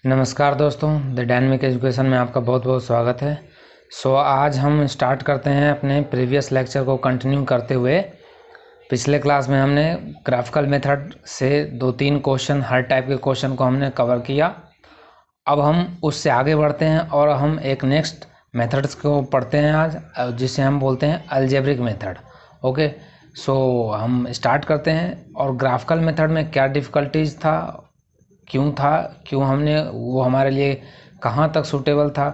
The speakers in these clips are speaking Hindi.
नमस्कार दोस्तों, द डायनेमिक एजुकेशन में आपका बहुत बहुत स्वागत है। आज हम स्टार्ट करते हैं अपने प्रीवियस लेक्चर को कंटिन्यू करते हुए। पिछले क्लास में हमने ग्राफिकल मेथड से 2-3 क्वेश्चन, हर टाइप के क्वेश्चन को हमने कवर किया। अब हम उससे आगे बढ़ते हैं और हम एक नेक्स्ट मेथड्स को पढ़ते हैं आज, जिसे हम बोलते हैं अलजेब्रिक मेथड। ओके, हम स्टार्ट करते हैं। और ग्राफिकल मेथड में क्या डिफ़िकल्टीज था, क्यों हमने वो हमारे लिए कहाँ तक सूटेबल था,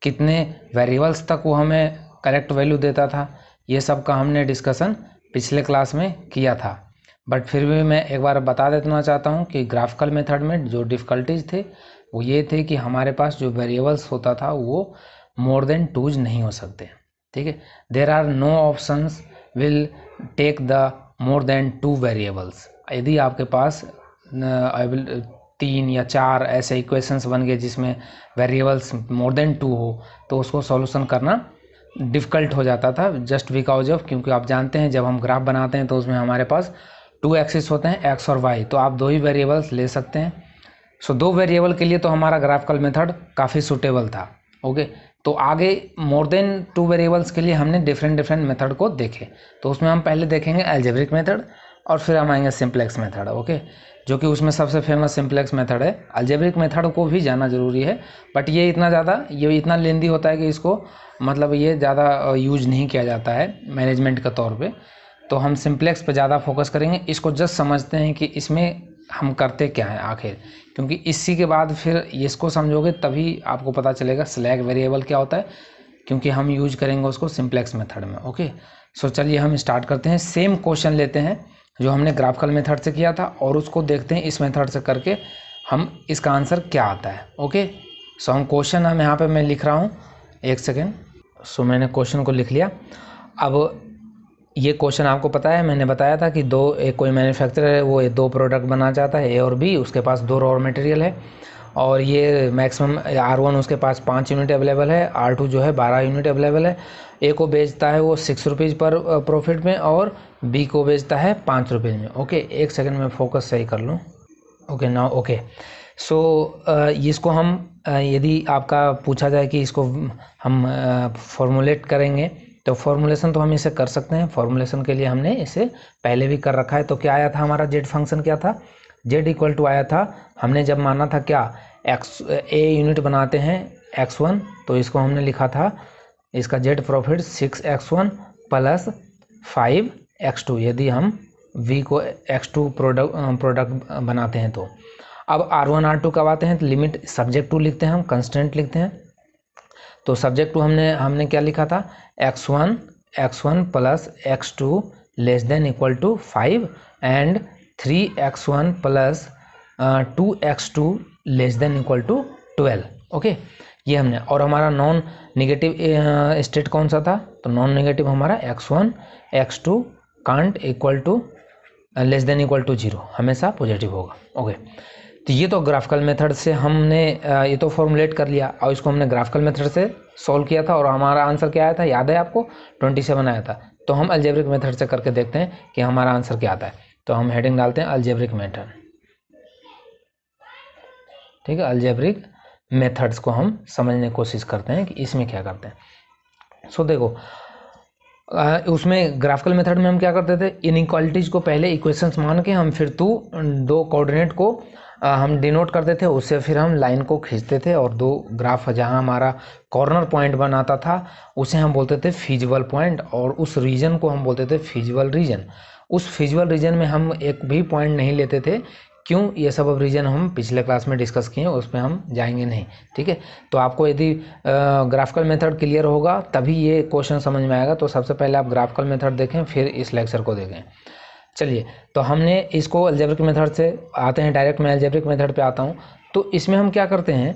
कितने वेरिएबल्स तक वो हमें करेक्ट वैल्यू देता था, ये सब का हमने डिस्कशन पिछले क्लास में किया था। बट फिर भी मैं एक बार बता देना चाहता हूँ कि ग्राफिकल मेथड में जो डिफ़िकल्टीज थे वो ये थे कि हमारे पास जो वेरिएबल्स होता था वो मोर देन 2 नहीं हो सकते। ठीक है, there are no options will take the more than 2 variables. यदि आपके पास 3 या 4 ऐसे इक्वेशंस बन गए जिसमें वेरिएबल्स मोर देन 2 हो, तो उसको सॉल्यूशन करना डिफ़िकल्ट हो जाता था, जस्ट बिकॉज ऑफ, क्योंकि आप जानते हैं जब हम ग्राफ बनाते हैं तो उसमें हमारे पास 2 एक्सिस होते हैं, एक्स और वाई, तो आप 2 ही वेरिएबल्स ले सकते हैं। 2 वेरिएबल के लिए तो हमारा ग्राफिकल मेथड काफ़ी सूटेबल था। ओके, तो आगे मोर देन 2 वेरिएबल्स के लिए हमने डिफरेंट मेथड को देखे। तो उसमें हम पहले देखेंगे अलजेब्रिक मेथड और फिर हम आएंगे सिंप्लेक्स मेथड। ओके, जो कि उसमें सबसे फेमस सिंप्लेक्स मेथड है। अलजेब्रिक मेथड को भी जाना ज़रूरी है, बट ये इतना लेंदी होता है कि इसको मतलब ये ज़्यादा यूज नहीं किया जाता है मैनेजमेंट के तौर पे। तो हम सिंप्लेक्स पे ज़्यादा फोकस करेंगे। इसको जस्ट समझते हैं कि इसमें हम करते क्या हैं आखिर, क्योंकि इसी के बाद फिर इसको समझोगे तभी आपको पता चलेगा स्लैग वेरिएबल क्या होता है, क्योंकि हम यूज करेंगे उसको सिंप्लेक्स मेथड में। ओके, चलिए हम स्टार्ट करते हैं। सेम क्वेश्चन लेते हैं जो हमने ग्राफिकल मेथड से किया था और उसको देखते हैं इस मेथड से करके हम इसका आंसर क्या आता है। ओके, हम क्वेश्चन हम यहाँ पे मैं लिख रहा हूँ, एक सेकेंड। मैंने क्वेश्चन को लिख लिया। अब ये क्वेश्चन आपको पता है, मैंने बताया था कि एक कोई मैन्युफैक्चरर है, वो 2 प्रोडक्ट बनाना चाहता है, ए और बी। उसके पास 2 रॉ मटेरियल है और ये मैक्सिमम R1 उसके पास 5 यूनिट अवेलेबल है, R2 जो है 12 यूनिट अवेलेबल है। ए को बेचता है वो 6 रुपीज़ पर प्रॉफिट में और बी को बेचता है 5 रुपये में। ओके, एक सेकंड में फोकस सही कर लूँ। ओके नाउ ओके, इसको हम यदि आपका पूछा जाए कि इसको हम फॉर्मुलेट करेंगे, तो फॉर्मुलेशन तो हम इसे कर सकते हैं। फॉर्मुलेशन के लिए हमने इसे पहले भी कर रखा है। तो क्या आया था हमारा जेड फंक्शन, क्या था, जेड इक्वल टू आया था, हमने जब माना था क्या, ए यूनिट बनाते हैं x1, तो इसको हमने लिखा था इसका Z profit 6x1 plus 5x2, यदि हम v को x2 प्रोडक्ट बनाते हैं तो। अब R1 R2 कब आते हैं, तो लिमिट सब्जेक्ट टू लिखते हैं, हम कंस्टेंट लिखते हैं। तो सब्जेक्ट टू हमने क्या लिखा था, x1 plus x2 less than equal to 5 and 3x1 plus 2x2 less than equal to 12। Okay, ये हमने। और हमारा नॉन निगेटिव स्टेट कौन सा था, तो नॉन निगेटिव हमारा x1 x2 can't equal to less than equal to 0, हमेशा पॉजिटिव होगा। ओके, तो ये तो ग्राफिकल मेथड से हमने ये तो फॉर्मुलेट कर लिया और इसको हमने ग्राफिकल मेथड से सॉल्व किया था और हमारा आंसर क्या आया था, याद है आपको, 27 आया था। तो हम अलजेब्रिक मेथड से करके देखते हैं कि हमारा आंसर क्या आता है। तो हम हेडिंग डालते हैं अलजेब्रिक मेथड। ठीक है, अलजेब्रिक मेथड्स को हम समझने की कोशिश करते हैं कि इसमें क्या करते हैं। देखो, उसमें ग्राफिकल मेथड में हम क्या करते थे, इनइक्वालिटीज को पहले इक्वेशंस मान के हम फिर 2 कोऑर्डिनेट को हम डिनोट करते थे, उससे फिर हम लाइन को खींचते थे और 2 ग्राफ जहां हमारा कॉर्नर पॉइंट बनाता था उसे हम बोलते थे फीजिबल पॉइंट, और उस रीजन को हम बोलते थे फीजिबल रीजन। उस फीजिबल रीजन में हम एक भी पॉइंट नहीं लेते थे। क्यों, ये सब अब रीजन हम पिछले क्लास में डिस्कस किए, उसमें हम जाएंगे नहीं। ठीक है, तो आपको यदि ग्राफिकल मेथड क्लियर होगा तभी ये क्वेश्चन समझ में आएगा। तो सबसे पहले आप ग्राफिकल मेथड देखें, फिर इस लेक्चर को देखें। चलिए, तो हमने इसको अलजेब्रिक मेथड से आते हैं, डायरेक्ट मैं अलजेब्रिक मेथड पे आता हूँ। तो इसमें हम क्या करते हैं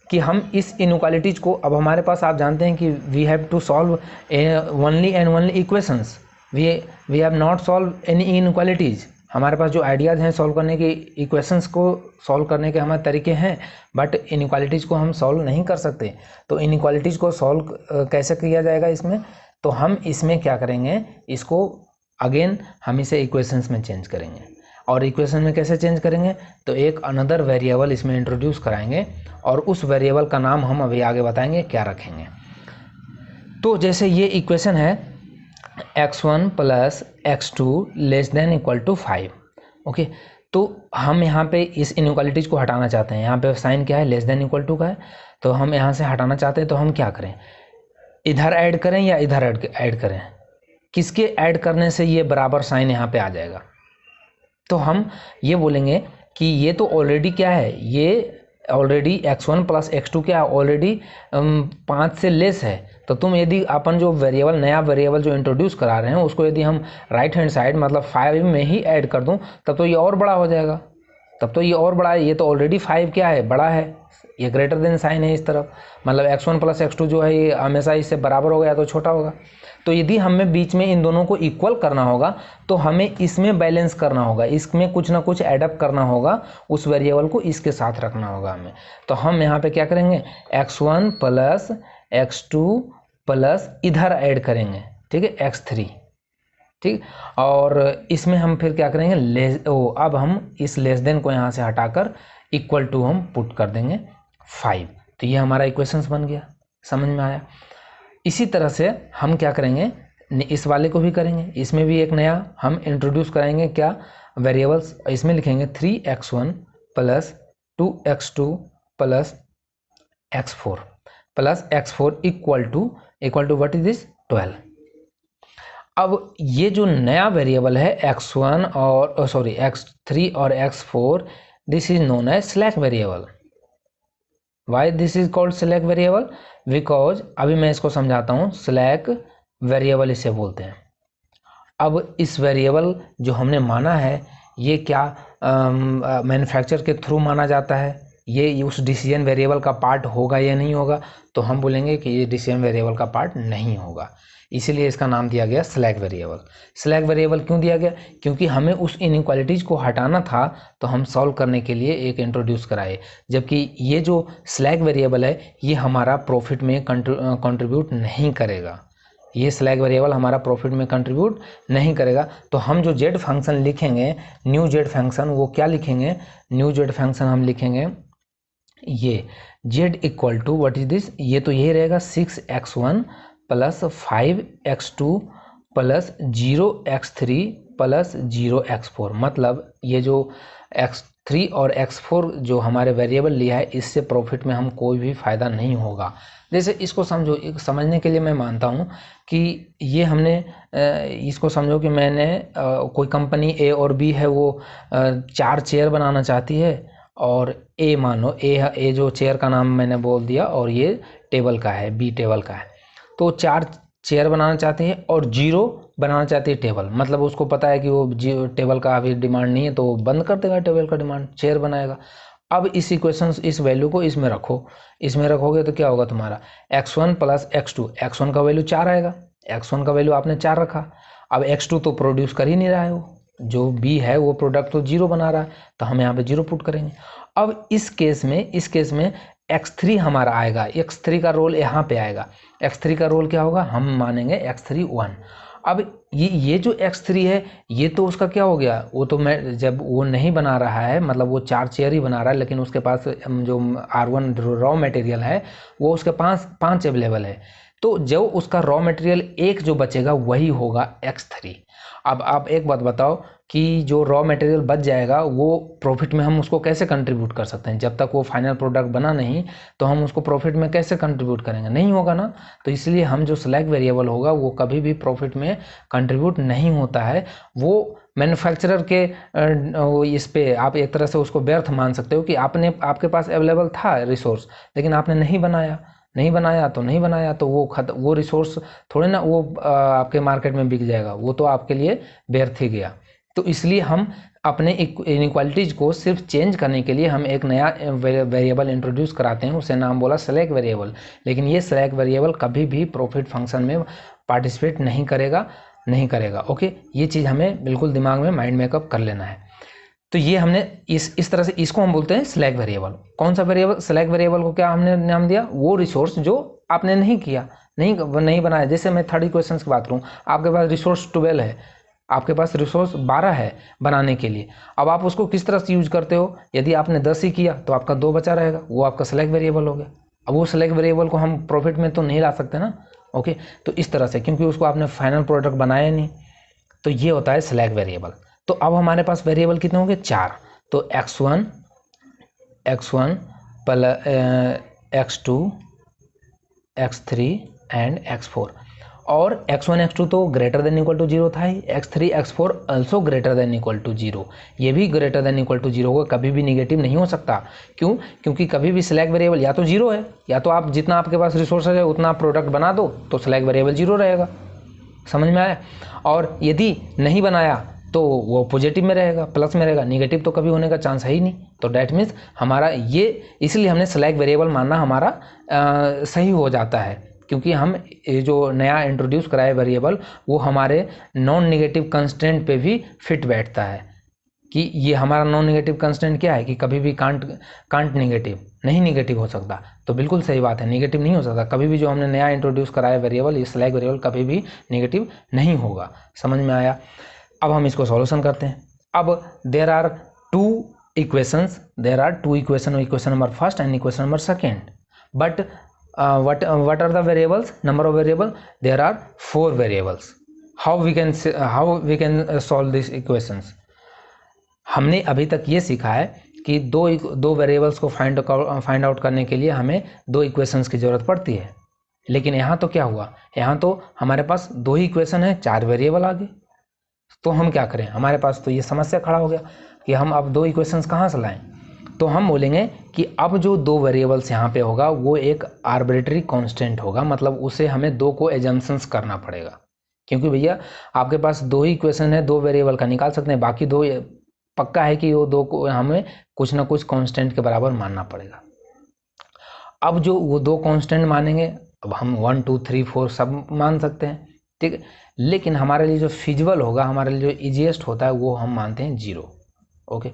कि हम इस इनइक्वालिटीज़ को, अब हमारे पास आप जानते हैं कि we have to solve only and only equations, we have not solve any inequalities. हमारे पास जो आइडियाज़ हैं सॉल्व करने के, इक्वेशंस को सॉल्व करने के हमारे तरीके हैं, बट इनइक्वालिटीज़ को हम सॉल्व नहीं कर सकते। तो इनइक्वालिटीज़ को सॉल्व कैसे किया जाएगा इसमें, तो हम इसमें क्या करेंगे, इसको अगेन हम इसे इक्वेशंस में चेंज करेंगे। और इक्वेशन में कैसे चेंज करेंगे, तो एक अनदर वेरिएबल इसमें इंट्रोड्यूस कराएंगे और उस वेरिएबल का नाम हम अभी आगे बताएंगे क्या रखेंगे। तो जैसे ये इक्वेशन है x1 plus x2 less than equal to 5, okay. तो हम यहाँ पे इस इनइक्वालिटीज़ को हटाना चाहते हैं। यहाँ पे साइन क्या है, लेस देन इक्वल टू का है, तो हम यहाँ से हटाना चाहते हैं। तो हम क्या करें, इधर ऐड करें या इधर ऐड करें, किसके ऐड करने से ये बराबर साइन यहाँ पे आ जाएगा। तो हम ये बोलेंगे कि ये तो ऑलरेडी क्या है, ये ऑलरेडी x1 प्लस x2 क्या है, ऑलरेडी 5 से लेस है। तो तुम यदि अपन जो वेरिएबल, नया वेरिएबल जो इंट्रोड्यूस करा रहे हैं उसको यदि हम राइट हैंड साइड मतलब 5 में ही ऐड कर दूं, तब तो ये और बड़ा हो जाएगा, तब तो ये और बड़ा है। ये तो ऑलरेडी 5 क्या है, बड़ा है, ये ग्रेटर देन साइन है इस तरफ, मतलब x1 प्लस x2 जो है ये हमेशा इससे बराबर होगा या तो छोटा होगा। तो यदि हमें बीच में इन दोनों को इक्वल करना होगा तो हमें इसमें बैलेंस करना होगा, इसमें कुछ ना कुछ एडअप करना होगा, उस वेरिएबल को इसके साथ रखना होगा हमें। तो हम यहाँ पे क्या करेंगे, x1 प्लस x2 प्लस इधर ऐड करेंगे, ठीक है, x3, ठीक। और इसमें हम फिर क्या करेंगे, अब हम इस लेस देन को यहाँ से हटाकर इक्वल टू हम पुट कर देंगे 5। तो ये हमारा इक्वेशंस बन गया, समझ में आया। इसी तरह से हम क्या करेंगे, इस वाले को भी करेंगे, इसमें भी एक नया हम इंट्रोड्यूस कराएंगे क्या, वेरिएबल्स। इसमें लिखेंगे 3x1 plus 2x2 plus x4 plus x4 equal to what is this, 12। अब ये जो नया वेरिएबल है x1 और x3 और x4, this is known as slack variable. Why this is called slack variable, because अभी मैं इसको समझाता हूँ। स्लैक वेरिएबल इसे बोलते हैं। अब इस वेरिएबल जो हमने माना है ये क्या मैन्युफैक्चर के थ्रू माना जाता है, ये उस डिसीजन वेरिएबल का पार्ट होगा या नहीं होगा, तो हम बोलेंगे कि ये डिसीजन वेरिएबल का पार्ट नहीं होगा, इसीलिए इसका नाम दिया गया स्लैक वेरिएबल। स्लैक वेरिएबल क्यों दिया गया, क्योंकि हमें उस इनइक्वालिटीज़ को हटाना था, तो हम सॉल्व करने के लिए एक इंट्रोड्यूस कराए। जबकि ये जो स्लैक वेरिएबल है ये हमारा प्रॉफिट में कंट्रीब्यूट नहीं करेगा, ये स्लैक वेरिएबल हमारा प्रॉफिट में कंट्रीब्यूट नहीं करेगा। तो हम जो जेड फंक्शन लिखेंगे, न्यू जेड फंक्शन, वो क्या लिखेंगे, न्यू जेड फंक्शन हम लिखेंगे ये Z equal to what is this, ये तो यही रहेगा 6x1 plus 5x2 plus 0x3 plus 0x4। मतलब ये जो x3 और x4 जो हमारे वेरिएबल लिया है, इससे प्रॉफिट में हम कोई भी फ़ायदा नहीं होगा। जैसे इसको समझो, समझने के लिए मैं मानता हूँ कि ये हमने इसको समझो कि मैंने कोई कंपनी ए और बी है, वो 4 चेयर बनाना चाहती है, और ए मानो ए जो चेयर का नाम मैंने बोल दिया, और ये टेबल का है, बी टेबल का है। तो 4 चेयर बनाना चाहते हैं और 0 बनाना चाहती है टेबल, मतलब उसको पता है कि वो टेबल का अभी डिमांड नहीं है, तो बंद कर देगा टेबल का डिमांड, चेयर बनाएगा। अब इस इक्वेशन, इस वैल्यू को इसमें रखो, इसमें रखोगे तो क्या होगा तुम्हारा, x1 प्लस x2, x1 का वैल्यू 4 आएगा, x1 का वैल्यू आपने 4 रखा। अब x2 तो प्रोड्यूस कर ही नहीं रहा है, वो जो बी है वो प्रोडक्ट तो 0 बना रहा है, तो हम यहाँ पे 0 पुट करेंगे। अब इस केस में x3 हमारा आएगा, x3 का रोल यहाँ पे आएगा। x3 का रोल क्या होगा, हम मानेंगे x3 1। अब ये जो x3 है, ये तो उसका क्या हो गया, वो तो मैं जब वो नहीं बना रहा है, मतलब वो 4 चेयर ही बना रहा है, लेकिन उसके पास जो R1 रॉ मटेरियल है वो उसके पास 5 अवेलेबल है, तो जो उसका रॉ मटेरियल एक जो बचेगा वही होगा x3। अब आप एक बात बताओ कि जो रॉ मटेरियल बच जाएगा वो प्रॉफिट में हम उसको कैसे कंट्रीब्यूट कर सकते हैं, जब तक वो फाइनल प्रोडक्ट बना नहीं, तो हम उसको प्रॉफिट में कैसे कंट्रीब्यूट करेंगे, नहीं होगा ना। तो इसलिए हम जो स्लैक वेरिएबल होगा वो कभी भी प्रॉफिट में कंट्रीब्यूट नहीं होता है। वो मैन्युफैक्चरर के इस पे आप एक तरह से उसको व्यर्थ मान सकते हो कि आपके पास अवेलेबल था रिसोर्स, लेकिन आपने नहीं बनाया तो नहीं बनाया, तो वो रिसोर्स थोड़े ना वो आपके मार्केट में बिक जाएगा, वो तो आपके लिए व्यर्थ ही गया। तो इसलिए हम अपने इनइक्वालिटीज़ को सिर्फ चेंज करने के लिए हम एक नया वेरिएबल इंट्रोड्यूस कराते हैं, उसे नाम बोला स्लैक वेरिएबल। लेकिन ये स्लैक वेरिएबल कभी भी प्रॉफिट फंक्शन में पार्टिसिपेट नहीं करेगा। ओके, ये चीज़ हमें बिल्कुल दिमाग में माइंड मेकअप कर लेना है। तो ये हमने इस तरह से इसको हम बोलते हैं स्लैक वेरिएबल। कौन सा वेरिएबल, स्लैक वेरिएबल को क्या हमने नाम दिया, वो रिसोर्स जो आपने नहीं किया, नहीं बनाया। जैसे मैं थर्ड इक्वेशन की बात करूँ, आपके पास रिसोर्स 12 है, आपके पास रिसोर्स 12 है बनाने के लिए। अब आप उसको किस तरह से यूज करते हो, यदि आपने 10 ही किया तो आपका 2 बचा रहेगा, वो आपका सेलेक्ट वेरिएबल हो गया। अब वो सेलेक्ट वेरिएबल को हम प्रॉफिट में तो नहीं ला सकते ना, ओके। तो इस तरह से, क्योंकि उसको आपने फाइनल प्रोडक्ट बनाया नहीं, तो ये होता है सेलेक्ट वेरिएबल। तो अब हमारे पास वेरिएबल कितने होंगे, 4। तो x1 plus x2 x3 and x4, और x1 x2 तो ग्रेटर देन इक्वल टू 0 था ही, x3 x4 also greater than equal to 0, ये भी ग्रेटर देन इक्वल टू 0 होगा, कभी भी निगेटिव नहीं हो सकता। क्यों? क्योंकि कभी भी सिलेक्ट वेरिएबल या तो 0 है, या तो आप जितना आपके पास रिसोर्स है उतना आप प्रोडक्ट बना दो तो सिलेक्ट वेरिएबल 0 रहेगा। समझ में आया? और यदि नहीं बनाया तो वो पॉजिटिव में रहेगा, प्लस में रहेगा, निगेटिव तो कभी होने का चांस है ही नहीं। तो डैट मीन्स हमारा ये, इसलिए हमने सेलेक्ट वेरिएबल मानना हमारा सही हो जाता है, क्योंकि हम ये जो नया इंट्रोड्यूस कराए वेरिएबल वो हमारे नॉन नेगेटिव कंस्टेंट पे भी फिट बैठता है, कि ये हमारा नॉन नेगेटिव कंस्टेंट क्या है कि कभी भी कांट नेगेटिव नहीं, नेगेटिव हो सकता। तो बिल्कुल सही बात है, नेगेटिव नहीं हो सकता कभी भी। जो हमने नया इंट्रोड्यूस कराया वेरिएबल, ये सेलेक्ट वेरिएबल कभी भी नेगेटिव नहीं होगा। समझ में आया? अब हम इसको सॉल्यूशन करते हैं। अब there are two equation equation number first and equation number second, but what are the variables, number of variable, there are 4 variables. how we can solve these equations? हमने अभी तक ये सीखा है कि दो वेरिएबल्स को फाइंड आउट करने के लिए हमें 2 इक्वेशंस की ज़रूरत पड़ती है। लेकिन यहाँ तो क्या हुआ, यहाँ तो हमारे पास 2 ही इक्वेशन है, 4 वेरिएबल आ गए। तो हम क्या करें, हमारे पास तो ये समस्या खड़ा हो गया कि हम अब 2 इक्वेशंस कहाँ से लाएं। तो हम बोलेंगे कि अब जो 2 वेरिएबल्स यहाँ पे होगा वो एक आर्बिट्रेरी कांस्टेंट होगा, मतलब उसे हमें 2 को एजम्पशंस करना पड़ेगा, क्योंकि भैया आपके पास 2 ही इक्वेशन है, 2 वेरिएबल का निकाल सकते हैं, बाकी 2 पक्का है कि वो 2 को हमें कुछ ना कुछ कांस्टेंट के बराबर मानना पड़ेगा। अब जो वो 2 कांस्टेंट मानेंगे, अब हम 1 2 3 4 सब मान सकते हैं, ठीक है। लेकिन हमारे लिए जो फिजिबल होगा, हमारे लिए जो इजीएस्ट होता है, वो हम मानते हैं 0, ओके।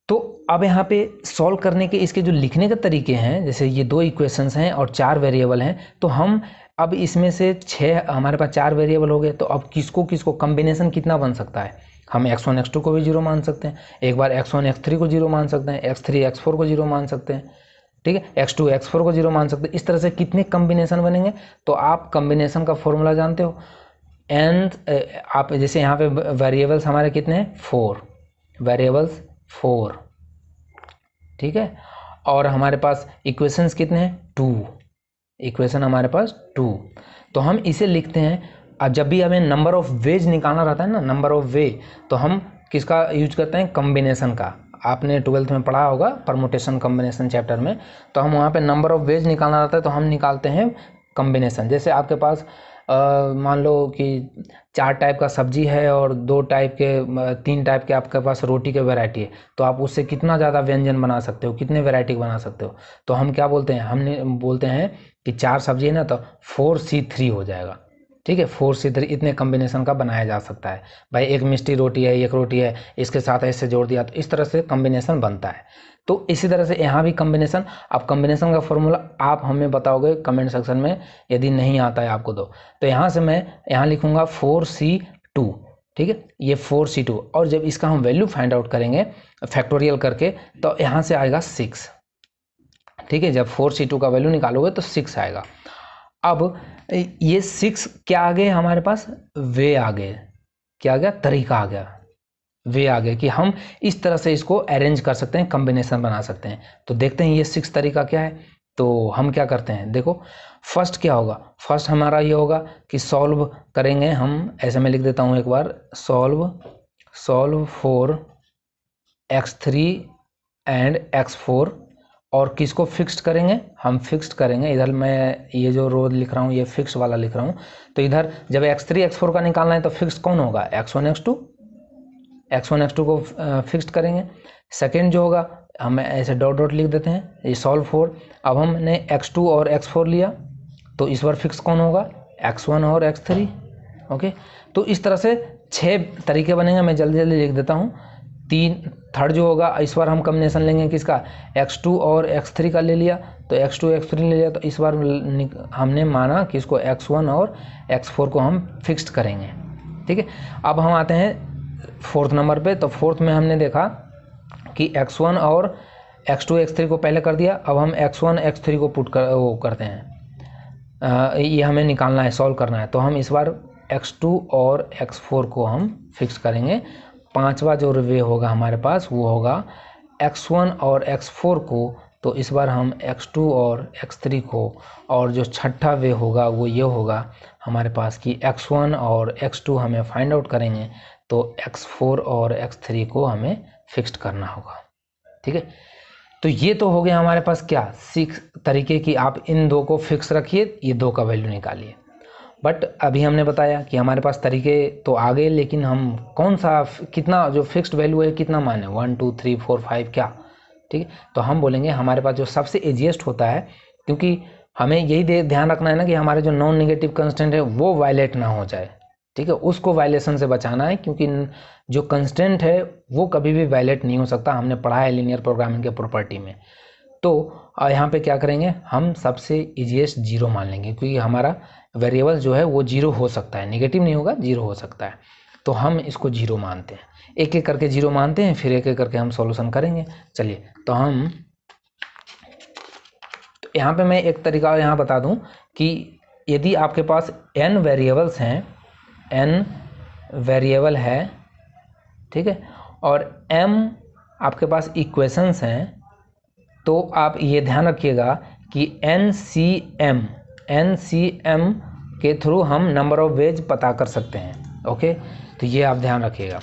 तो अब यहाँ पे सॉल्व करने के इसके जो लिखने के तरीके हैं, जैसे ये 2 इक्वेशंस हैं और 4 वेरिएबल हैं, तो हम अब इसमें से 6, हमारे पास 4 वेरिएबल हो गए, तो अब किसको कॉम्बिनेशन कितना बन सकता है, हम x1 x2 को भी 0 मान सकते हैं, एक बार x1 x3 को 0 मान सकते हैं, x3 x4 को 0 मान सकते हैं, ठीक है, x2 x4 को 0 मान सकते हैं। इस तरह से कितने कॉम्बिनेशन बनेंगे, तो आप कॉम्बिनेशन का फॉर्मूला जानते हो, एंड आप जैसे यहाँ पे वेरिएबल्स हमारे कितने हैं, 4 वेरिएबल्स 4, ठीक है, और हमारे पास इक्वेशंस कितने हैं, 2 इक्वेशन हमारे पास 2। तो हम इसे लिखते हैं, जब भी हमें नंबर ऑफ वेज निकालना रहता है ना, नंबर ऑफ वे, तो हम किसका यूज करते हैं, कॉम्बिनेशन का। आपने 12th में पढ़ा होगा परमुटेशन कॉम्बिनेशन चैप्टर में, तो हम वहाँ पे नंबर ऑफ वेज निकालना रहता है तो हम निकालते हैं कॉम्बिनेशन। जैसे आपके पास मान लो कि 4 टाइप का सब्जी है और 2 टाइप के 3 टाइप के आपके पास रोटी के वैरायटी है, तो आप उससे कितना ज़्यादा व्यंजन बना सकते हो, कितने वैरायटी बना सकते हो। तो हम क्या बोलते हैं, हमने बोलते हैं कि 4 सब्जी है ना, तो 4C3 हो जाएगा, ठीक है, 4C3 इतने कॉम्बिनेशन का बनाया जा सकता है। भाई एक मिष्टी रोटी है, एक रोटी है, इसके साथ ऐसे जोड़ दिया, तो इस तरह से कॉम्बिनेशन बनता है। तो इसी तरह से यहाँ भी कॉम्बिनेशन, अब कॉम्बिनेशन का फॉर्मूला आप हमें बताओगे कमेंट सेक्शन में, यदि नहीं आता है आपको तो यहाँ से मैं यहाँ लिखूँगा 4C2, ठीक है, ये 4C2, और जब इसका हम वैल्यू फाइंड आउट करेंगे फैक्टोरियल करके, तो यहाँ से आएगा 6, ठीक है। जब 4C2 का वैल्यू निकालोगे तो 6 आएगा। अब ये 6 क्या आ गए हमारे पास, वे आ गए, क्या आ गया, तरीका आ गया, वे आ गए कि हम इस तरह से इसको अरेंज कर सकते हैं, कॉम्बिनेशन बना सकते हैं। तो देखते हैं ये 6 तरीका क्या है। तो हम क्या करते हैं, देखो फर्स्ट क्या होगा, फर्स्ट हमारा ये होगा कि सॉल्व करेंगे हम, ऐसे मैं लिख देता हूँ एक बार, solve for x3 and x4, और किसको फिक्स्ड करेंगे, हम फिक्स्ड करेंगे, इधर मैं ये जो रो लिख रहा हूँ ये फिक्स वाला लिख रहा हूँ। तो इधर जब x3 x4 का निकालना है तो फिक्स्ड कौन होगा, x1 x2 को फिक्स्ड करेंगे। सेकेंड जो होगा, हम ऐसे डॉट डॉट लिख देते हैं, ये सॉल्व फॉर, अब हमने x2 और x4 लिया, तो इस बार फिक्स कौन होगा, x1 और x3, ओके। तो इस तरह से 6 तरीके बनेंगे, मैं जल्दी जल्दी लिख देता हूँ। थर्ड जो होगा, इस बार हम कॉम्बिनेशन लेंगे किसका, x2 और x3 का ले लिया, तो x2 x3 ले लिया, तो इस बार हमने माना कि इसको x1 और x4 को हम फिक्स्ड करेंगे, ठीक है, अब हम आते हैं फोर्थ नंबर पे। तो फोर्थ में हमने देखा कि x1 और x2 x3 को पहले कर दिया, अब हम x1 x3 को पुट कर वो करते हैं, ये हमें निकालना है, सॉल्व करना है। तो हम इस बार x2 और x4 को हम फिक्स करेंगे। पांचवा जो वे होगा हमारे पास वो होगा x1 और x4 को, तो इस बार हम x2 और x3 को, और जो छठा वे होगा वो ये होगा हमारे पास कि x1 और x2 हमें फाइंड आउट करेंगे, तो x4 और x3 को हमें फिक्स्ड करना होगा। ठीक है, तो ये तो हो गया हमारे पास क्या 6 तरीके की, आप इन दो को फिक्स रखिए, ये दो का वैल्यू निकालिए। बट अभी हमने बताया कि हमारे पास तरीके तो आ गए, लेकिन हम कौन सा कितना जो फिक्स्ड वैल्यू है कितना माने, 1 2 3 4 5 क्या। ठीक है, तो हम बोलेंगे हमारे पास जो सबसे इजीएस्ट होता है, क्योंकि हमें यही ध्यान रखना है ना कि हमारे जो नॉन नेगेटिव कंस्टेंट है वो वायलेट ना हो जाए। ठीक है, उसको वायलेशन से बचाना है, क्योंकि जो कंस्टेंट है वो कभी भी वायलेट नहीं हो सकता, हमने पढ़ा है लीनियर प्रोग्रामिंग के प्रॉपर्टी में। तो यहाँ पे क्या करेंगे, हम सबसे इजीएस्ट जीरो मान लेंगे, क्योंकि हमारा वेरिएबल जो है वो जीरो हो सकता है, नेगेटिव नहीं होगा, जीरो हो सकता है। तो हम इसको जीरो मानते हैं, एक एक करके जीरो मानते हैं, फिर एक एक करके हम सॉल्यूशन करेंगे। चलिए, तो हम तो यहाँ पे मैं एक तरीका यहाँ बता दूँ कि यदि आपके पास n वेरिएबल्स हैं, n वेरिएबल है, ठीक है, और m आपके पास इक्वेशंस हैं, तो आप ये ध्यान रखिएगा कि NCM के थ्रू हम नंबर ऑफ वेज पता कर सकते हैं। ओके, तो ये आप ध्यान रखिएगा।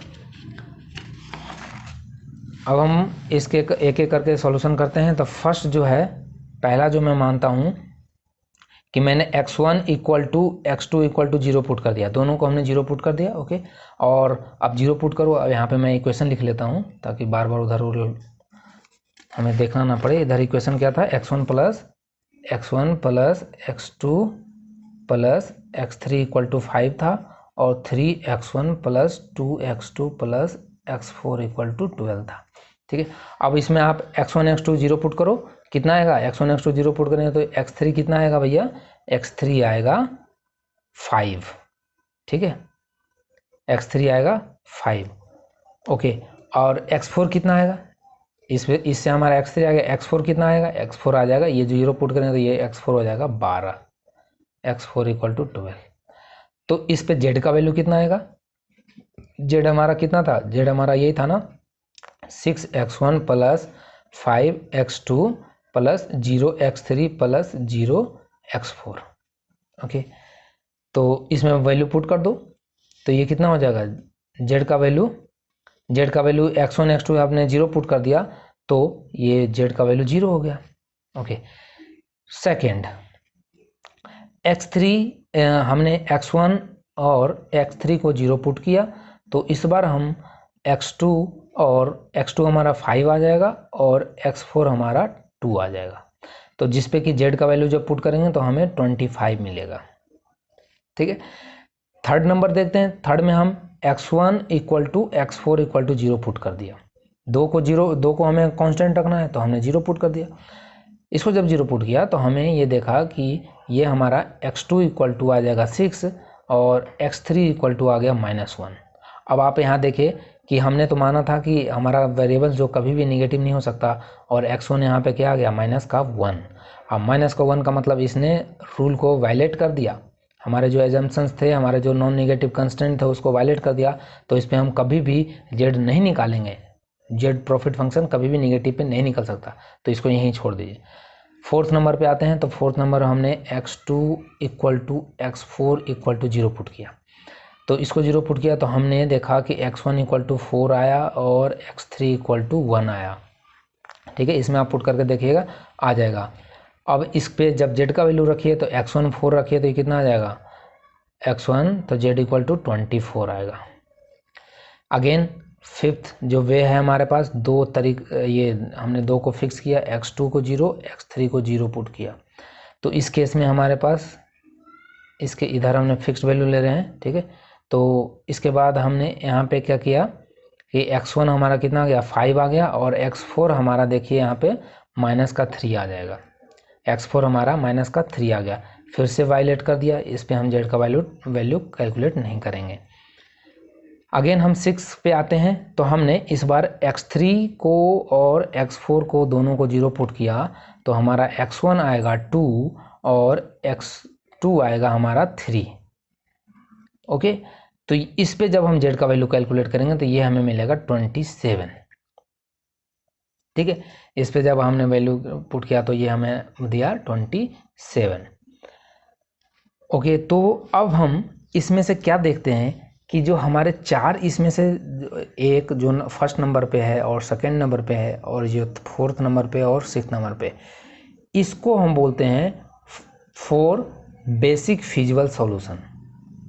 अब हम इसके एक एक करके सॉल्यूशन करते हैं। तो फर्स्ट जो है, पहला जो मैं मानता हूँ कि मैंने x1 equal to x2 equal to 0 put कर दिया, दोनों को हमने 0 पुट कर दिया। ओके, और अब 0 पुट करो। अब यहाँ पे मैं इक्वेशन लिख लेता हूँ ताकि बार बार उधर हमें देखना ना पड़े। इधर इक्वेशन क्या था, x1 plus x2 plus x3 equal to 5 था, और 3x1 plus 2x2 plus x4 equal to 12 था। ठीक है, अब इसमें आप x1 x2 0 पुट करो, कितना आएगा, x1 x2 0 पुट करेंगे तो x3 कितना आएगा भैया, x3 आएगा 5। ठीक है, x3 आएगा 5। ओके, और x4 कितना आएगा, इससे हमारा x3 आ गया, x4 कितना आएगा, x4 आ जाएगा, ये जो 0 पुट करेंगे तो ये x4 हो जाएगा 12, x4 इक्वल टू 12। तो इस पे z का वैल्यू कितना आएगा, z हमारा कितना था, z हमारा यही था ना, 6x1 plus 5x2 plus 0x3 plus 0x4। Okay, तो इसमें वैल्यू पुट कर दो, तो ये कितना हो जाएगा, z का वैल्यू x1 x2 आपने 0 पुट कर दिया, तो ये z का वैल्यू 0 हो गया। ओके, सेकेंड x3, हमने x1 और x3 को 0 पुट किया, तो इस बार हम x2 हमारा 5 आ जाएगा और x4 हमारा 2 आ जाएगा। तो जिस पे कि z का वैल्यू जब पुट करेंगे तो हमें 25 मिलेगा। ठीक है, थर्ड नंबर देखते हैं। थर्ड में हम x1 equal to x4 equal to 0 put कर दिया, दो को हमें कांस्टेंट रखना है, तो हमने 0 पुट कर दिया। इसको जब 0 पुट किया तो हमें ये देखा कि ये हमारा x2 इक्वल टू आ जाएगा 6 और x3 इक्वल टू आ गया -1। अब आप यहाँ देखिए कि हमने तो माना था कि हमारा वेरिएबल जो कभी भी निगेटिव नहीं हो सकता, और x1 यहाँ पे क्या आ गया, -1। अब -1 का मतलब इसने रूल को वायलेट कर दिया, हमारे जो एजम्पशंस थे, हमारे जो नॉन नेगेटिव कंस्टेंट थे उसको वायलेट कर दिया। तो इस पर हम कभी भी z नहीं निकालेंगे, z प्रॉफिट फंक्शन कभी भी निगेटिव पे नहीं निकल सकता, तो इसको यहीं छोड़ दीजिए। फोर्थ नंबर पे आते हैं। तो फोर्थ नंबर हमने x2 equal to x4 equal to 0 put किया, तो इसको 0 पुट किया तो हमने देखा कि x1 इक्वल टू 4 आया और x3 इक्वल टू 1 आया। ठीक है, इसमें आप पुट करके देखिएगा, आ जाएगा। अब इस पे जब z का वैल्यू रखिए तो x1 4 रखिए तो ये कितना आ जाएगा, x1, तो z इक्वल टू 24 आएगा। अगेन फिफ्थ जो वे है हमारे पास, दो तरीके, ये हमने दो को फिक्स किया, x2 को 0 x3 को 0 पुट किया। तो इस केस में हमारे पास इसके इधर हमने फिक्स्ड वैल्यू ले रहे हैं। ठीक है, तो इसके बाद हमने यहाँ पे क्या किया कि x1 हमारा कितना आ गया, 5 आ गया, और x4 हमारा देखिए यहाँ पे -3 आ जाएगा, x4 हमारा -3 आ गया। फिर से वायलेट कर दिया, इस पे हम z का वैल्यू कैलकुलेट नहीं करेंगे। अगेन हम 6 पे आते हैं, तो हमने इस बार x3 को और x4 को दोनों को 0 पुट किया, तो हमारा x1 आएगा 2 और x2 आएगा हमारा 3। ओके, तो इस पे जब हम z का वैल्यू कैलकुलेट करेंगे तो ये हमें मिलेगा 27। ठीक है, इस पे जब हमने वैल्यू पुट किया तो ये हमें दिया 27। ओके, तो अब हम इसमें से क्या देखते हैं कि जो हमारे 4 इसमें से एक जो फर्स्ट नंबर पे है और सेकंड नंबर पे है और जो फोर्थ नंबर पे और सिक्स नंबर पे, इसको हम बोलते हैं 4 बेसिक फिजिबल सॉल्यूशन।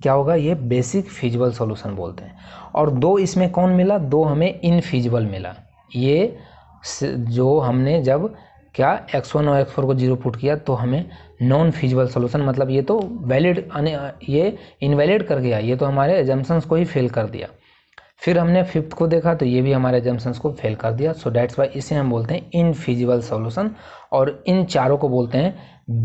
क्या होगा? ये बेसिक फिजिबल सॉल्यूशन बोलते हैं। और 2 इसमें कौन मिला? 2 हमें इनफिजिबल मिला। ये जो हमने जब क्या x1 और x4 को 0 पुट किया तो हमें नॉन फिजिबल सॉल्यूशन, मतलब ये तो वैलिड, ये इनवैलिड कर गया, ये तो हमारे एजम्पशंस को ही फेल कर दिया। फिर हमने फिफ्थ को देखा तो ये भी हमारे एजम्पशंस को फेल कर दिया। सो दैट्स वाई इसे हम बोलते हैं इनफिजिबल सॉल्यूशन, और इन चारों को बोलते हैं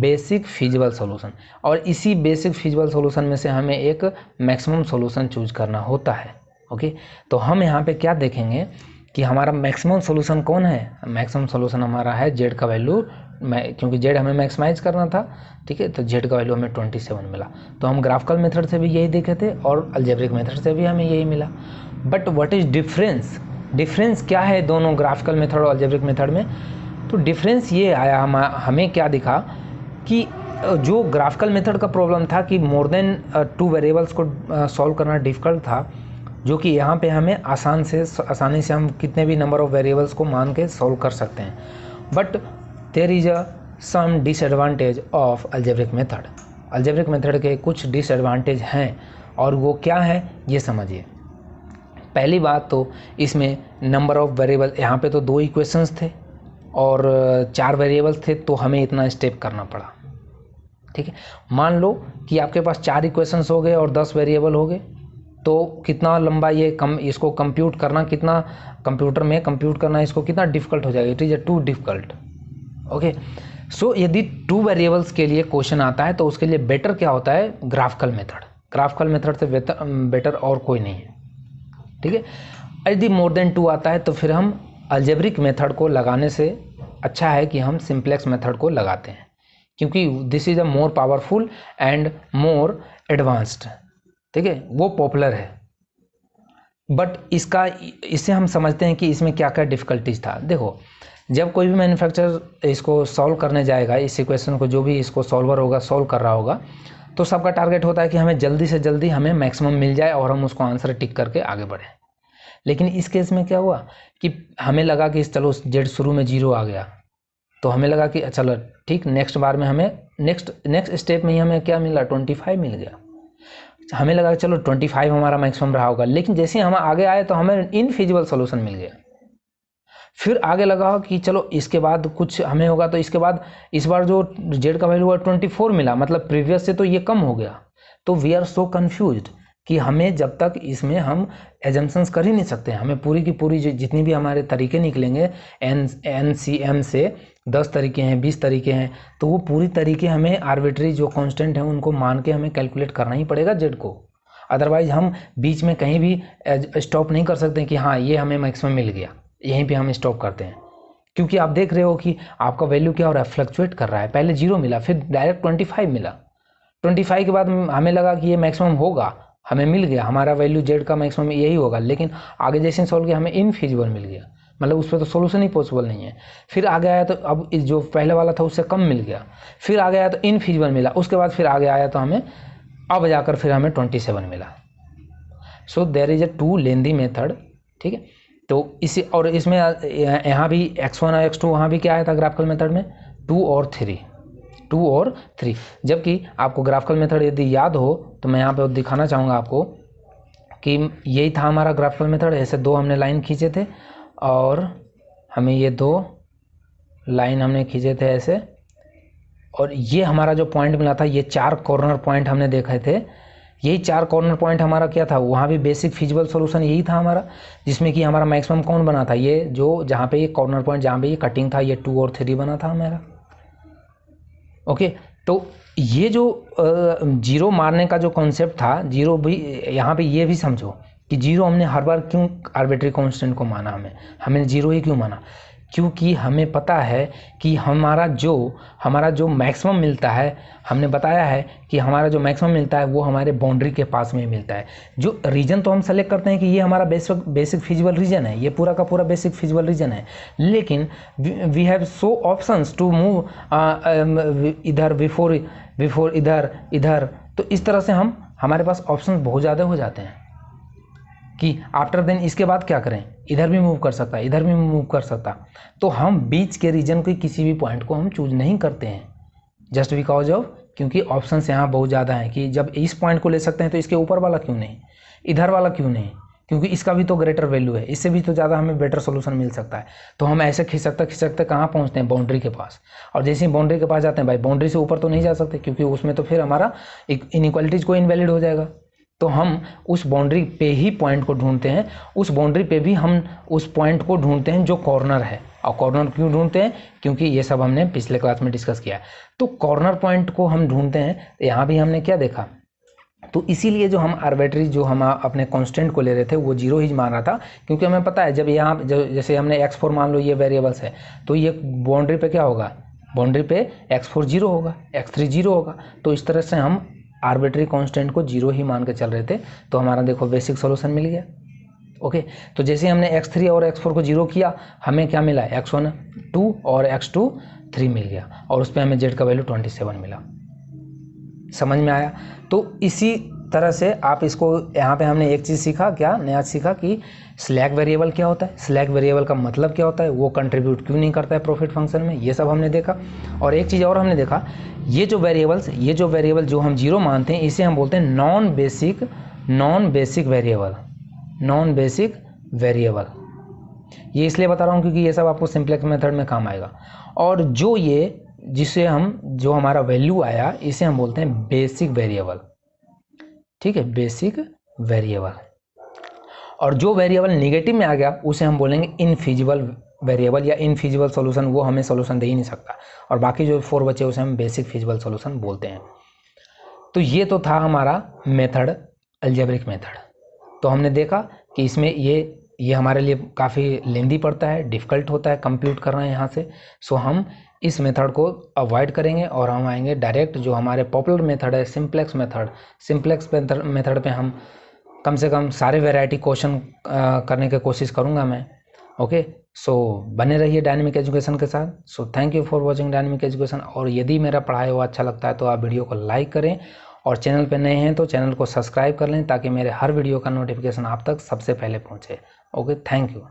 बेसिक फिजिबल सॉल्यूशन। और इसी बेसिक फिजिबल सॉल्यूशन में से हमें एक मैक्सिमम सॉल्यूशन चूज करना होता है। ओके, तो हम यहाँ पे क्या देखेंगे कि हमारा मैक्सिमम सॉल्यूशन कौन है? मैक्सिमम सॉल्यूशन हमारा है जेड का वैल्यू, क्योंकि जेड हमें मैक्सिमाइज करना था। ठीक है, तो जेड का वैल्यू हमें 27 मिला। तो हम ग्राफिकल मेथड से भी यही देखे थे और अलजेब्रिक मेथड से भी हमें यही मिला। But what is difference? Difference क्या है दोनों ग्राफिकल मेथड और अलजेब्रिक मेथड में? तो डिफरेंस ये आया, हमें क्या दिखा कि जो ग्राफिकल मेथड का प्रॉब्लम था कि मोर देन 2 वेरिएबल्स को सॉल्व करना डिफिकल्ट था, जो कि यहाँ पे हमें आसानी से हम कितने भी नंबर ऑफ वेरिएबल्स को मान के सॉल्व कर सकते हैं। But there is some disadvantage of algebraic method. Algebraic method के कुछ डिसएडवांटेज हैं, और वो क्या है ये समझिए। पहली बात तो इसमें नंबर ऑफ वेरिएबल, यहाँ पे तो 2 इक्वेशंस थे और 4 वेरिएबल्स थे, तो हमें इतना स्टेप करना पड़ा। ठीक है, मान लो कि आपके पास 4 इक्वेशंस हो गए और 10 वेरिएबल हो गए, तो कितना लंबा ये इसको कंप्यूट करना, कितना कंप्यूटर में कंप्यूट करना इसको कितना डिफिकल्ट हो जाएगा। It is too difficult. Okay, so यदि 2 वेरिएबल्स के लिए क्वेश्चन आता है तो उसके लिए बेटर क्या होता है? Graphical method. ग्राफिकल मेथड से बेटर और कोई नहीं है। ठीक है, यदि मोर देन 2 आता है तो फिर हम अलजेब्रिक मेथड को लगाने से अच्छा है कि हम सिंप्लेक्स मेथड को लगाते हैं, क्योंकि this is a more powerful and more advanced. ठीक है, वो पॉपुलर है। बट इससे हम समझते हैं कि इसमें क्या क्या डिफ़िकल्टीज था। देखो, जब कोई भी मैन्युफैक्चरर इसको सॉल्व करने जाएगा, इस इक्वेशन को, जो भी इसको सॉल्वर होगा सॉल्व कर रहा होगा, तो सबका टारगेट होता है कि हमें जल्दी से जल्दी हमें मैक्सिमम मिल जाए और हम उसको आंसर टिक करके आगे बढ़ें। लेकिन इस केस में क्या हुआ कि हमें लगा कि चलो जेड शुरू में 0 आ गया, तो हमें लगा कि चलो ठीक, नेक्स्ट बार में हमें नेक्स्ट स्टेप में ही हमें क्या मिला? 25 मिल गया। हमें लगा कि चलो 25 हमारा मैक्सिमम रहा होगा, लेकिन जैसे हम आगे आए तो हमें इनफिजिबल सॉल्यूशन मिल गया। फिर आगे लगा कि चलो इसके बाद कुछ हमें होगा, तो इसके बाद इस बार जो जेड का वैल्यू 24 मिला, मतलब प्रीवियस से तो ये कम हो गया। तो वी आर सो कन्फ्यूज्ड कि हमें जब तक इसमें हम एजम्पशंस कर ही नहीं सकते। हमें पूरी की पूरी जितनी भी हमारे तरीके निकलेंगे, NCM से 10 तरीके हैं, 20 तरीके हैं, तो वो पूरी तरीके हमें आर्बिट्री जो कांस्टेंट हैं उनको मान के हमें कैलकुलेट करना ही पड़ेगा जेड को। अदरवाइज हम बीच में कहीं भी स्टॉप नहीं कर सकते कि हाँ ये हमें मैक्सिमम मिल गया, यहीं पे हम स्टॉप करते हैं। क्योंकि आप देख रहे हो कि आपका वैल्यू क्या हो रहा है? फ्लक्चुएट कर रहा है। पहले 0 मिला, फिर डायरेक्ट 25 मिला। 25 के बाद हमें लगा कि ये मैक्सिमम होगा, हमें मिल गया, हमारा वैल्यू जेड का मैक्सिमम यही होगा। लेकिन आगे जैसे सॉल्व किया हमें इनफिजिबल मिल गया, मतलब उस पर तो सोल्यूशन ही पॉसिबल नहीं है। फिर आगे आया तो अब इस जो पहले वाला था उससे कम मिल गया, फिर आगे आया तो इनफिजिबल मिला, उसके बाद फिर आगे आया तो हमें अब जाकर फिर हमें 27 मिला। So there is a too lengthy method. ठीक है, तो इसी और इसमें यहाँ भी x1 और x2 वहाँ भी क्या आया था ग्राफिकल मेथड में? 2 और 3। जबकि आपको ग्राफिकल मेथड यदि याद हो तो मैं यहाँ पे दिखाना चाहूँगा आपको कि यही था हमारा ग्राफिकल मेथड। ऐसे 2 हमने लाइन खींचे थे और हमें ये 2 लाइन हमने खींचे थे ऐसे, और ये हमारा जो पॉइंट मिला था, ये 4 कॉर्नर पॉइंट हमने देखे थे। यही 4 कॉर्नर पॉइंट हमारा क्या था? वहाँ भी बेसिक फिजिबल सॉल्यूशन यही था हमारा, जिसमें कि हमारा मैक्सिमम कौन बना था? ये जो जहाँ पे ये कॉर्नर पॉइंट, जहाँ पे ये कटिंग था, ये 2 और 3 बना था हमारा। ओके, तो ये जो 0 मारने का जो कॉन्सेप्ट था, 0 भी यहाँ पे ये भी समझो कि जीरो हमने हर बार क्यों आर्बिट्री कांस्टेंट को माना, हमने जीरो ही क्यों माना, क्योंकि हमें पता है कि हमारा जो मैक्सिमम मिलता है, हमने बताया है कि हमारा जो मैक्सिमम मिलता है वो हमारे बाउंड्री के पास में मिलता है। जो रीजन तो हम सेलेक्ट करते हैं कि ये हमारा बेसिक फिजिबल रीजन है, ये पूरा का पूरा बेसिक फिजिबल रीजन है, लेकिन we have so options to move इधर बिफोर इधर, तो इस तरह से हमारे पास ऑप्शंस बहुत ज़्यादा हो जाते हैं कि आफ्टर देन इसके बाद क्या करें, इधर भी मूव कर सकता है, इधर भी मूव कर सकता। तो हम बीच के रीजन के किसी भी पॉइंट को हम चूज नहीं करते हैं, जस्ट बिकॉज ऑफ, क्योंकि ऑप्शंस यहाँ बहुत ज़्यादा हैं कि जब इस पॉइंट को ले सकते हैं तो इसके ऊपर वाला क्यों नहीं, इधर वाला क्यों नहीं, क्योंकि इसका भी तो ग्रेटर वैल्यू है, इससे भी तो ज़्यादा हमें बेटर सोल्यूशन मिल सकता है। तो हम ऐसे खिसकते कहाँ पहुँचते हैं, बाउंड्री के पास। और जैसे ही बाउंड्री के पास जाते हैं, भाई बाउंड्री से ऊपर तो नहीं जा सकते, क्योंकि उसमें तो फिर हमारा इनइक्वालिटीज को इनवैलिड हो जाएगा। तो हम उस बाउंड्री पे ही पॉइंट को ढूंढते हैं, उस बाउंड्री पे भी हम उस पॉइंट को ढूंढते हैं जो कॉर्नर है। और कॉर्नर क्यों ढूंढते हैं, क्योंकि ये सब हमने पिछले क्लास में डिस्कस किया है। तो कॉर्नर पॉइंट को हम ढूंढते हैं, यहाँ भी हमने क्या देखा, तो इसीलिए जो हम आर्बिट्री जो हम अपने कांस्टेंट को ले रहे थे वो जीरो ही मान रहा था, क्योंकि हमें पता है जब यहाँ जैसे हमने x4 मान लो ये वेरिएबल्स है, तो ये बाउंड्री पे क्या होगा, बाउंड्री पे x4 जीरो होगा, x3 जीरो होगा। तो इस तरह से हम आर्बिट्री कांस्टेंट को जीरो ही मान के चल रहे थे, तो हमारा देखो बेसिक सॉल्यूशन मिल गया। ओके, तो जैसे हमने x3 और x4 को जीरो किया, हमें क्या मिला, x1 2 और x2 3 मिल गया, और उस पर हमें z का वैल्यू 27 मिला। समझ में आया। तो इसी तरह से आप इसको, यहाँ पे हमने एक चीज़ सीखा, क्या नया सीखा कि स्लैक वेरिएबल क्या होता है, स्लैक वेरिएबल का मतलब क्या होता है, वो कंट्रीब्यूट क्यों नहीं करता है प्रॉफिट फंक्शन में, ये सब हमने देखा। और एक चीज़ और हमने देखा, ये जो वेरिएबल जो हम जीरो मानते हैं, इसे हम बोलते हैं नॉन बेसिक वेरिएबल। ये इसलिए बता रहा हूँ क्योंकि ये सब आपको सिंप्लेक्स मेथड में काम आएगा। और जो हमारा वैल्यू आया, इसे हम बोलते हैं बेसिक वेरिएबल। ठीक है, बेसिक वेरिएबल। और जो वेरिएबल नेगेटिव में आ गया उसे हम बोलेंगे इनफिजिबल वेरिएबल या इनफिजिबल सॉल्यूशन, वो हमें सॉल्यूशन दे ही नहीं सकता। और बाकी जो 4 बचे उसे हम बेसिक फिजिबल सॉल्यूशन बोलते हैं। तो ये तो था हमारा मेथड, अलजेब्रिक मेथड। तो हमने देखा कि इसमें ये हमारे लिए काफ़ी लेंदी पड़ता है, डिफ़िकल्ट होता है कंप्यूट करना यहाँ से। सो हम इस मेथड को अवॉइड करेंगे और हम आएंगे डायरेक्ट जो हमारे पॉपुलर मेथड है, सिंप्लेक्स मेथड पे हम कम से कम सारे वैरायटी क्वेश्चन करने की कोशिश करूँगा मैं। ओके, सो बने रहिए डायनेमिक एजुकेशन के साथ। So thank you for watching dynamic education. और यदि मेरा पढ़ाई हुआ अच्छा लगता है तो आप वीडियो को लाइक करें, और चैनल पे नए हैं तो चैनल को सब्सक्राइब कर लें, ताकि मेरे हर वीडियो का नोटिफिकेशन आप तक सबसे पहले पहुँचे। Okay, thank you.